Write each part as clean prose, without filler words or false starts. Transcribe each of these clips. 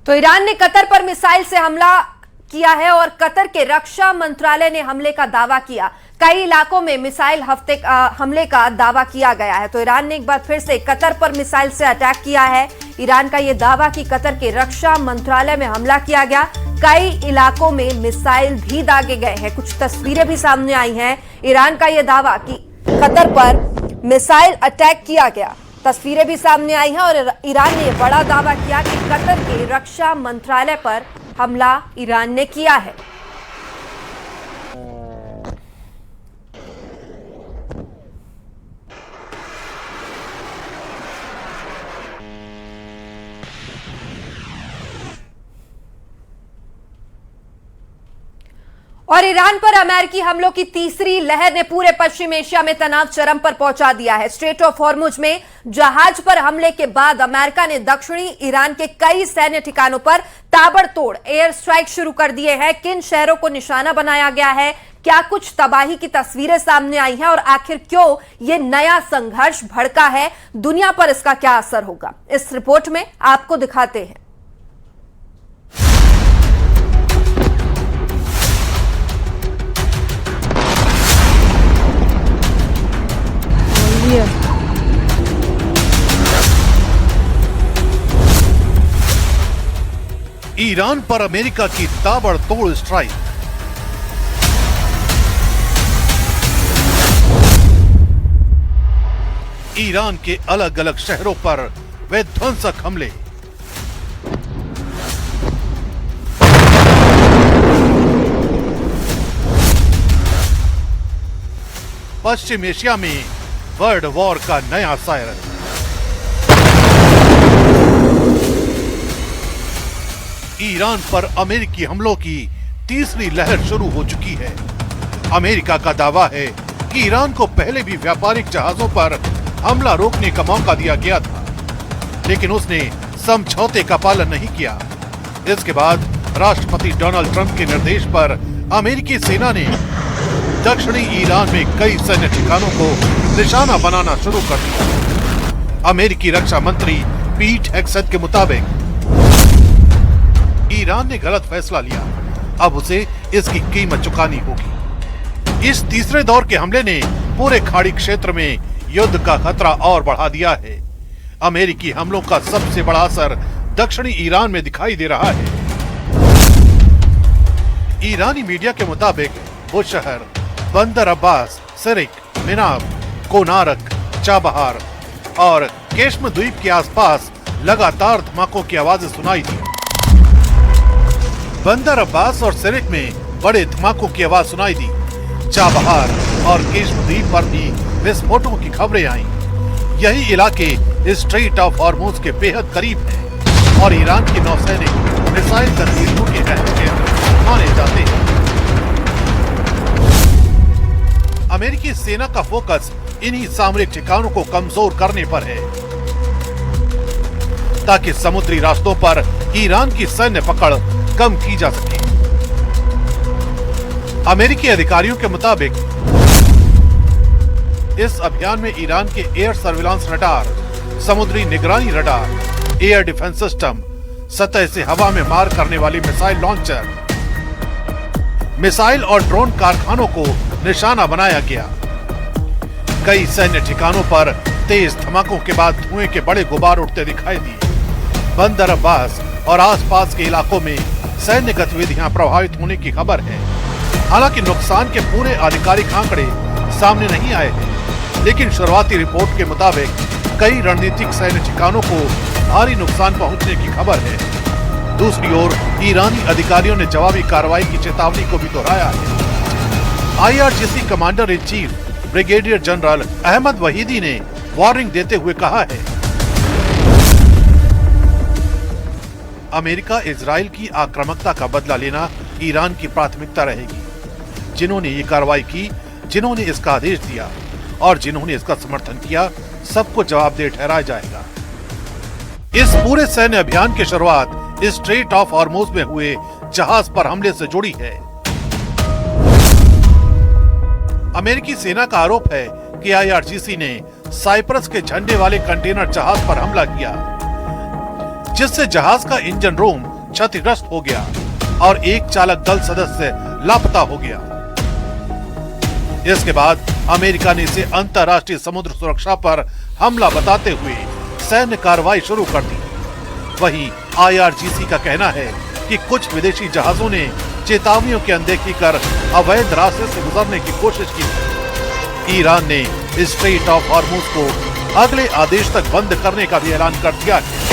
तो ईरान ने कतर पर मिसाइल से हमला किया है और कतर के रक्षा मंत्रालय ने हमले का दावा किया। कई इलाकों में मिसाइल हमले का दावा किया गया है। तो ईरान ने एक बार फिर से कतर पर मिसाइल से अटैक किया है। ईरान का यह दावा कि कतर के रक्षा मंत्रालय में हमला किया गया। कई इलाकों में मिसाइल भी दागे गए हैं। कुछ तस्वीरें भी सामने आई हैं। ईरान का यह दावा कि कतर पर मिसाइल अटैक किया गया, तस्वीरें भी सामने आई हैं और ईरान ने बड़ा दावा किया कि कतर के रक्षा मंत्रालय पर हमला ईरान ने किया है। और ईरान पर अमेरिकी हमलों की तीसरी लहर ने पूरे पश्चिम एशिया में तनाव चरम पर पहुंचा दिया है। स्ट्रेट ऑफ हॉर्मुज में जहाज पर हमले के बाद अमेरिका ने दक्षिणी ईरान के कई सैन्य ठिकानों पर ताबड़तोड़ एयर स्ट्राइक शुरू कर दिए हैं। किन शहरों को निशाना बनाया गया है, क्या कुछ तबाही की तस्वीरें सामने आई हैं और आखिर क्यों ये नया संघर्ष भड़का है, दुनिया पर इसका क्या असर होगा, इस रिपोर्ट में आपको दिखाते हैं। ईरान पर अमेरिका की ताबड़तोड़ स्ट्राइक। ईरान के अलग अलग शहरों पर विध्वंसक हमले। पश्चिम एशिया में वर्ल्ड वॉर का नया सायरन। ईरान पर अमेरिकी हमलों की तीसरी लहर शुरू हो चुकी है। अमेरिका का दावा है कि ईरान को पहले भी व्यापारिक जहाजों पर हमला रोकने का मौका दिया गया था, लेकिन उसने समझौते का पालन नहीं किया। इसके बाद राष्ट्रपति डोनाल्ड ट्रंप के निर्देश पर अमेरिकी सेना ने दक्षिणी ईरान में कई सैन्य ठिकानों को निशाना बनाना शुरू कर दिया। अमेरिकी रक्षा मंत्री पीट हेग्सेथ के मुताबिक ईरान ने गलत फैसला लिया, अब उसे इसकी कीमत चुकानी होगी। इस तीसरे दौर के हमले ने पूरे खाड़ी क्षेत्र में युद्ध का खतरा और बढ़ा दिया है। अमेरिकी हमलों का सबसे बड़ा असर दक्षिणी ईरान में दिखाई दे रहा है। ईरानी मीडिया के मुताबिक वो शहर बंदर अब्बास, सिरिक, मिनाब, कोनारक, चाबहार और केश्म द्वीप के आसपास लगातार धमाकों की आवाजें सुनाई दी। बंदर अब्बास और सिरिक में बड़े धमाकों की आवाज सुनाई दी। चाबहार और केश्म द्वीप पर भी विस्फोटों की खबरें आईं। यही इलाके स्ट्रेट ऑफ हॉर्मुज के बेहद करीब हैं और ईरान के नौसैनिक मिसाइल गतिविधियों के अहम केंद्र माने जाते हैं। अमेरिकी सेना का फोकस इन्हीं सामरिक ठिकानों को कमजोर करने पर है, ताकि समुद्री रास्तों पर ईरान की सैन्य पकड़ कम की जा सके। अमेरिकी अधिकारियों के मुताबिक इस अभियान में ईरान के एयर सर्विलांस रडार, समुद्री निगरानी रडार, एयर डिफेंस सिस्टम, सतह से हवा में मार करने वाली मिसाइल लॉन्चर, मिसाइल और ड्रोन कारखानों को निशाना बनाया गया। कई सैन्य ठिकानों पर तेज धमाकों के बाद धुएं के बड़े गुबार उठते दिखाई दिए। बंदर अब्बास और आसपास के इलाकों में सैन्य गतिविधियां प्रभावित होने की खबर है। हालांकि नुकसान के पूरे आधिकारिक आंकड़े सामने नहीं आए हैं, लेकिन शुरुआती रिपोर्ट के मुताबिक कई रणनीतिक सैन्य ठिकानों को भारी नुकसान पहुंचने की खबर है। दूसरी ओर ईरानी अधिकारियों ने जवाबी कार्रवाई की चेतावनी को भी दोहराया है। IRGC commander in chief brigadier general Ahmad Vahidi ने वार्निंग देते हुए कहा है, अमेरिका इजराइल की आक्रामकता का बदला लेना ईरान की प्राथमिकता रहेगी। जिन्होंने ये कार्रवाई की, जिन्होंने इसका आदेश दिया और जिन्होंने इसका समर्थन किया, सबको जवाबदेह ठहराया जाएगा। इस पूरे सैन्य अभियान की शुरुआत स्ट्रेट ऑफ हॉर्मुज में हुए जहाज पर हमले से जुड़ी है। अमेरिकी सेना का आरोप है कि IRGC ने साइप्रस के झंडे वाले कंटेनर जहाज पर हमला किया, जिससे जहाज का इंजन रूम क्षतिग्रस्त हो गया और एक चालक दल सदस्य लापता हो गया। इसके बाद अमेरिका ने इसे अंतर्राष्ट्रीय समुद्र सुरक्षा पर हमला बताते हुए सैन्य कार्रवाई शुरू कर दी। वहीं IRGC का कहना है कि कुछ विदेशी जहाजों ने चेतावनियों की अनदेखी कर अवैध रास्ते से गुजरने की कोशिश की। ईरान ने स्ट्रेट ऑफ हॉर्मुज को अगले आदेश तक बंद करने का भी ऐलान कर दिया है।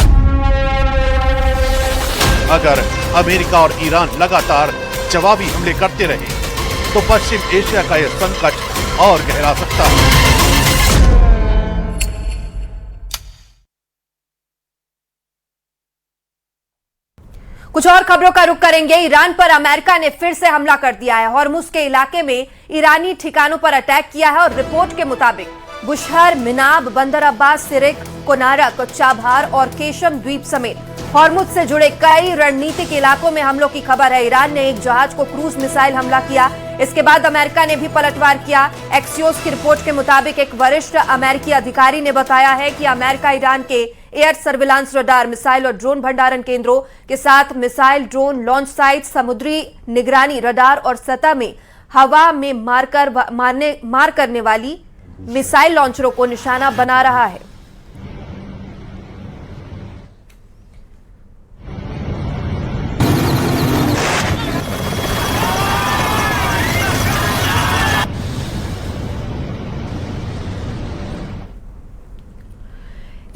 अगर अमेरिका और ईरान लगातार जवाबी हमले करते रहे तो पश्चिम एशिया का यह संकट और गहरा सकता है। कुछ और खबरों का रुख करेंगे। ईरान पर अमेरिका ने फिर से हमला कर दिया है। हॉर्मुज के इलाके में ईरानी ठिकानों पर अटैक किया है और रिपोर्ट के मुताबिक बुशहर, मिनाब, बंदर अब्बास, सिरिक, कोनारक, चाबहार और केशम द्वीप समेत हॉर्मुज से जुड़े कई रणनीतिक इलाकों में हमलों की खबर है। ईरान ने एक जहाज को क्रूज मिसाइल हमला किया। इसके बाद अमेरिका ने भी पलटवार किया। एक्सियोस की रिपोर्ट के मुताबिक एक वरिष्ठ अमेरिकी अधिकारी ने बताया है कि अमेरिका ईरान के एयर सर्विलांस रडार, मिसाइल और ड्रोन भंडारण केंद्रों के साथ मिसाइल, ड्रोन लॉन्च साइट, समुद्री निगरानी रडार और सतह में हवा में मार करने वाली मिसाइल लॉन्चरों को निशाना बना रहा है।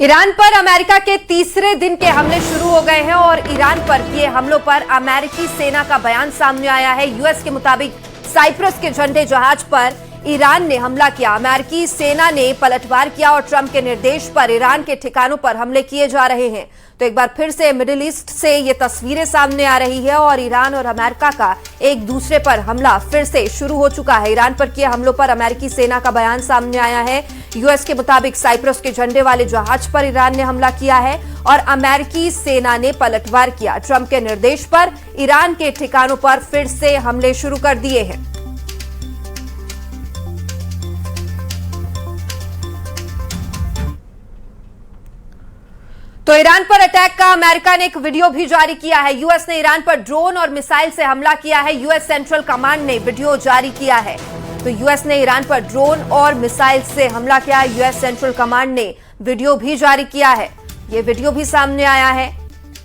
ईरान पर अमेरिका के तीसरे दिन के हमले शुरू हो गए हैं और ईरान पर किए हमलों पर अमेरिकी सेना का बयान सामने आया है। यूएस के मुताबिक साइप्रस के झंडे जहाज पर ईरान ने हमला किया। अमेरिकी सेना ने पलटवार किया और ट्रंप के निर्देश पर ईरान के ठिकानों पर हमले किए जा रहे हैं। तो एक बार फिर से मिडिल ईस्ट से ये तस्वीरें सामने आ रही है और ईरान और अमेरिका का एक दूसरे पर हमला फिर से शुरू हो चुका है। ईरान पर किए हमलों पर अमेरिकी सेना का बयान सामने आया है। यूएस के मुताबिक साइप्रस के झंडे वाले जहाज पर ईरान ने हमला किया है और अमेरिकी सेना ने पलटवार किया। ट्रंप के निर्देश पर ईरान के ठिकानों पर फिर से हमले शुरू कर दिए हैं। तो ईरान पर अटैक का अमेरिका ने एक वीडियो भी जारी किया है। यूएस ने ईरान पर ड्रोन और मिसाइल से हमला किया है। यूएस सेंट्रल कमांड ने वीडियो जारी किया है। तो यूएस ने ईरान पर ड्रोन और मिसाइल से हमला किया है। यूएस सेंट्रल कमांड ने वीडियो भी जारी किया है। ये वीडियो भी सामने आया है।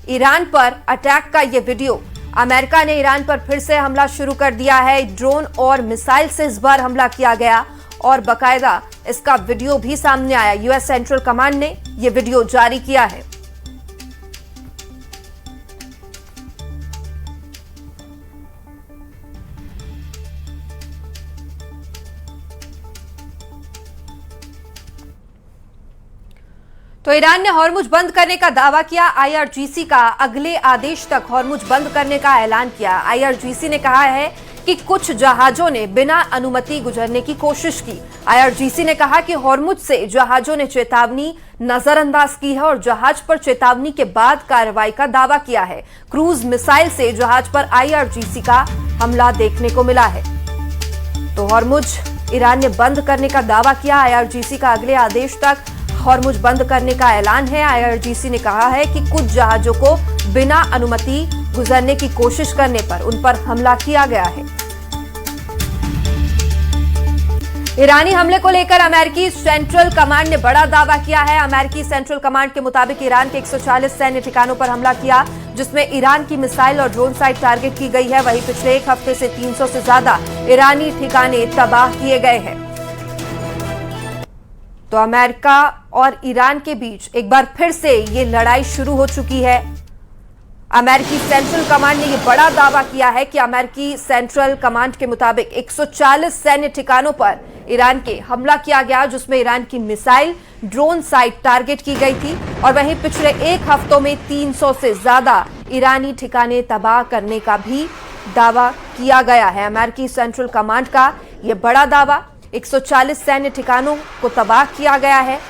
ईरान पर अटैक का ये वीडियो। अमेरिका ने ईरान पर फिर से हमला शुरू कर दिया है। ड्रोन और मिसाइल से इस बार हमला किया गया और बाकायदा इसका वीडियो भी सामने आया। यूएस सेंट्रल कमांड ने यह वीडियो जारी किया है। तो ईरान ने हॉर्मुज बंद करने का दावा किया। IRGC का अगले आदेश तक हॉर्मुज बंद करने का ऐलान किया। IRGC ने कहा है कि कुछ जहाजों ने बिना अनुमति गुजरने की कोशिश की। IRGC ने कहा कि हॉर्मुज से जहाजों ने चेतावनी नजरअंदाज की है और जहाज पर चेतावनी के बाद कार्रवाई का दावा किया है। क्रूज मिसाइल से जहाज पर IRGC का हमला देखने को मिला है। तो हॉर्मुज ईरान ने बंद करने का दावा किया। IRGC का अगले आदेश तक हॉर्मुज बंद करने का ऐलान है। IRGC ने कहा है कि कुछ जहाजों को बिना अनुमति गुजरने की कोशिश करने पर उन पर हमला किया गया है। ईरानी हमले को लेकर अमेरिकी सेंट्रल कमांड ने बड़ा दावा किया है। अमेरिकी सेंट्रल कमांड के मुताबिक ईरान के 140 सैन्य ठिकानों पर हमला किया, जिसमें ईरान की मिसाइल और ड्रोन साइट टारगेट की गई है। वहीं पिछले एक हफ्ते से 300 से ज्यादा ईरानी ठिकाने तबाह किए गए हैं। तो अमेरिका और ईरान के बीच एक बार फिर से ये लड़ाई शुरू हो चुकी है। अमेरिकी सेंट्रल कमांड ने यह बड़ा दावा किया है कि अमेरिकी सेंट्रल कमांड के मुताबिक 140 सैन्य ठिकानों पर ईरान के हमला किया गया, जिसमें ईरान की मिसाइल, ड्रोन साइट टारगेट की गई थी। और वहीं पिछले एक हफ्तों में 300 से ज्यादा ईरानी ठिकाने तबाह करने का भी दावा किया गया है। अमेरिकी सेंट्रल कमांड का यह बड़ा दावा, 140 सैन्य ठिकानों को तबाह किया गया है।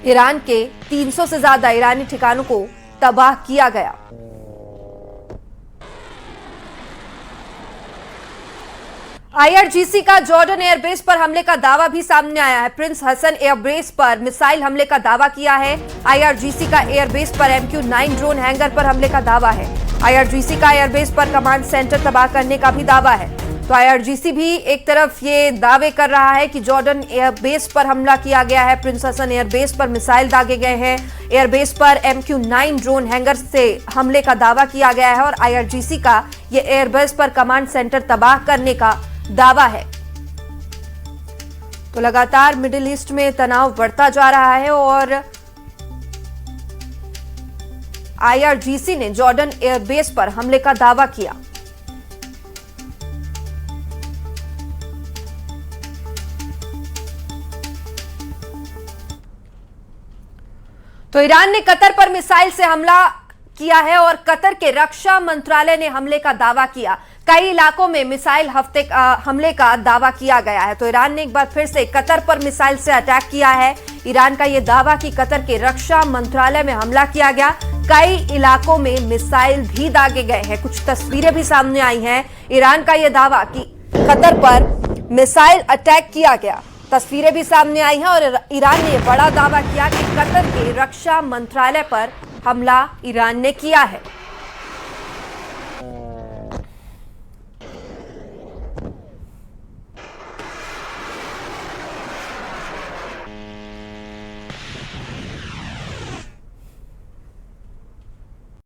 ईरान के 300 से ज्यादा ईरानी ठिकानों को तबाह किया गया। आईआरजीसी का जॉर्डन एयरबेस पर हमले का दावा भी सामने आया है। प्रिंस हसन एयरबेस पर मिसाइल हमले का दावा किया है। आईआरजीसी का एयरबेस पर MQ-9 ड्रोन हैंगर पर हमले का दावा है। आईआरजीसी का एयरबेस पर कमांड सेंटर तबाह करने का भी दावा है। तो आईआरजीसी भी एक तरफ ये दावे कर रहा है कि जॉर्डन एयरबेस पर हमला किया गया है, प्रिंस हसन एयरबेस पर मिसाइल दागे गए हैं, एयरबेस पर MQ-9 ड्रोन हैंगर से हमले का दावा किया गया है और आईआरजीसी का ये एयरबेस पर कमांड सेंटर तबाह करने का दावा है। तो लगातार मिडिल ईस्ट में तनाव बढ़ता जा रहा है और आईआरजीसी ने जॉर्डन एयरबेस पर हमले का दावा किया। तो ईरान ने कतर पर मिसाइल से हमला किया है और कतर के रक्षा मंत्रालय ने हमले का दावा किया। कई इलाकों में मिसाइल हमले का दावा किया गया है। तो ईरान ने एक बार फिर से कतर पर मिसाइल से अटैक किया है। ईरान का यह दावा कि कतर के रक्षा मंत्रालय में हमला किया गया, कई इलाकों में मिसाइल भी दागे गए हैं। कुछ तस्वीरें भी सामने आई हैं। ईरान का यह दावा कि कतर पर मिसाइल अटैक किया गया, तस्वीरें भी सामने आई हैं और ईरान ने बड़ा दावा किया कि कतर के रक्षा मंत्रालय पर हमला ईरान ने किया है।